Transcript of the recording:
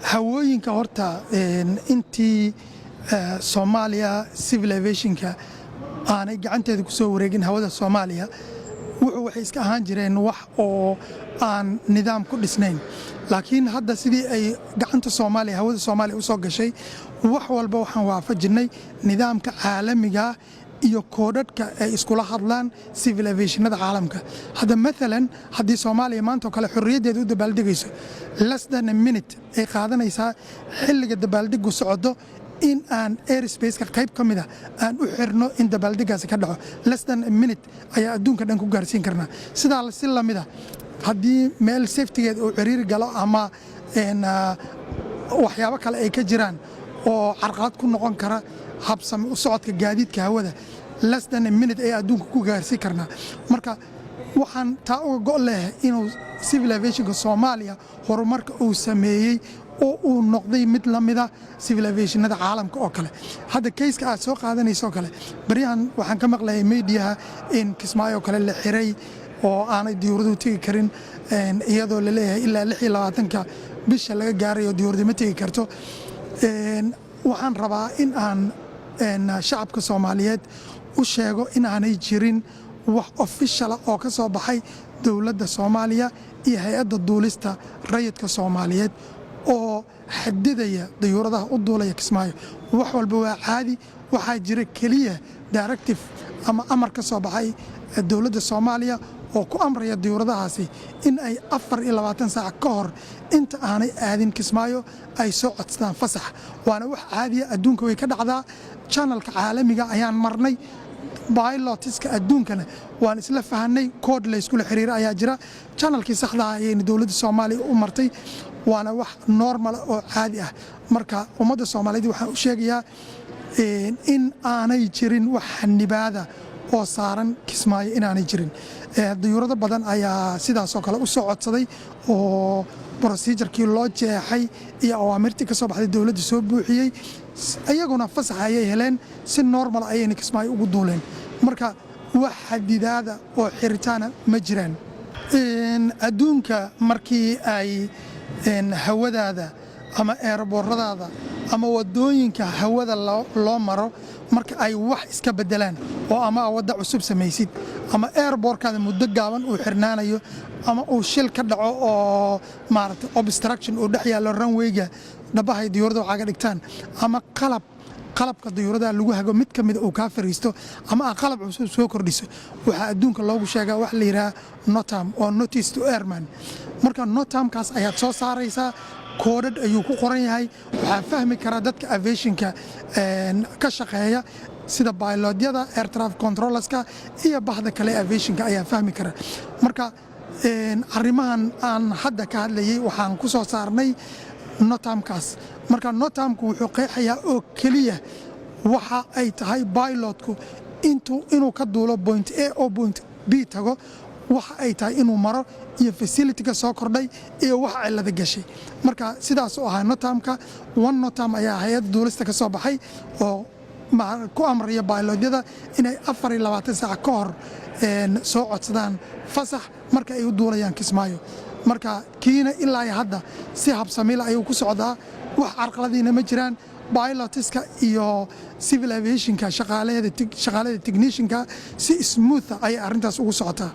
hawooyinka horta intii Soomaaliya civil aviationka aanay gacanteeda ku soo wareegin hawada Soomaaliya waxay iska ahaan jireen wax oo aan nidaam ku dhisnayn laakiin hadda sidii ay gacanta Soomaaliya hawada Soomaaliya u soo gashay wax walba waxaan waafajinay nidaamka caalamiga iyo koodadka ay iskula hadlaan civil aviationada caalamka hadda maalan haddii Soomaaliya maanta kale xorriyadeeda u dabaaldegayso less than a minute ay qaadanaysaa xilliga dabaaldegu socdo in aan airspace-ka qayb ka mid ah aan u xirno in dabaaldegaasi ka dhaco less than a minute ayaa adduunka dhan ku gaarsiin karnaa sidaa si la mid ah haddii meel safetygeed uu ciriiri galo ama waxyaabo kale ay ka jiraan oo carqalad ku noqon kara habsami u socodka gaadiidka hawada less than a minute ay adduunka ku gaarsiin karnaa marka waxaan taa uga go' leeyahay inuu civil aviationka Soomaaliya horumarka uu sameeyey oo uu noqday mid la mid ah civil aviationada caalamka oo kale hadda kayska aad soo qaadanayso kale bariyahan waxaan ka maqlayay meediyaha in Kismaayo kale la xiray oo aanay diyuuradu tagi karin iyadoo la leeyahay ilaa 26ka bisha laga gaarayo diyuuradu ma tagi karto waxaan rabaa in aan shacabka Soomaaliyeed u sheego in aanay jirin wax official oo ka soo baxay dawladda Soomaaliya iyo hay'adda duulista rayidka Soomaaliyeed oo xadidaya diyuuradaha u duulaya Kismaayo wax walba waa caadi waxaa jira kaliya directive ama amar ka soo baxay dawladda Soomaaliya oo ku amraya diyuuradahaasi in ay 24 saac ka hor inta aanay aadin Kismaayo ay soo codsadaan fasax waana wax caadi ah adduunka way ka dhacdaa channelka caalamiga ayaan marnay pilotiska adduunkana waan isla fahanay kood la isku xiriir ayaa jira channelkii saxda ah ee dawladda Soomaaliya u martay waana wax normal oo caadi ah marka ummadda Soomaaliyeed waxaan u sheegayaa in aanay jirin wax xanibaada oo saaran Kismaayo in aanay jirin diyuurado badan ayaa sidaas oo kale u soo codsaday oo procedure-kii loo jeexay iyo awaamirtii ka soo baxday dawladda soo buuxiyay ayaguna fasax ayay heleen si normal ayayna Kismaayo ugu duuleen marka wax xadidaada oo xiritaana ma jiraan adduunka markii ay hawadaada ama airboradaada ama wadooyinka hawada loo maro marka ay wax iska bedelaan oo ama wadda cusub samaysid ama airborkaada muddo gaaban uu xirnaanayo ama uu shil ka dhaco oo maaragtay obstruction uu dhex yaalo runway-ga dhabahay diyuuradu caga dhigtaan ama qalabka diyuuradaha lagu hago mid ka mid uu ka fariisto ama qalab cusub soo kordhiso waxa adduunka loogu sheegaa wax la yiraahdo NOTAM oo notice to airman marka NOTAM-kaas ayaad soo saaraysaa koodad ayuu ku qoran yahay waxaa fahmi kara dadka aviationka ka shaqeeya sida pilotyada air traffic controllerska iyo bahda kale aviationka ayaa fahmi kara marka arrimahan aan hadda ka hadlayay waxaan ku soo saarnay NOTAM-kaas marka NOTAM-ku wuxuu qeexayaa oo kaliya waxa ay tahay pilotku inuu ka duulo point A oo point B tago waxa ay tahay inuu maro iyo facility-ga soo kordhay iyo waxa cilada gashay marka sidaas oo ahaa NOTAM-ka one NOTAM ayaa hay'adda duulista ka soo baxay oo ku amraya pilotyada inay 24 saac ka hor soo codsadaan fasax marka ay u duulayaan Kismaayo marka kiina ilaa hadda si habsamiil ayuu ku socdaa wax carqaladiina ma jiraan pilotiska iyo civil aviationka shaqaalaha technicianka si smooth ay arintaas ugu socotaa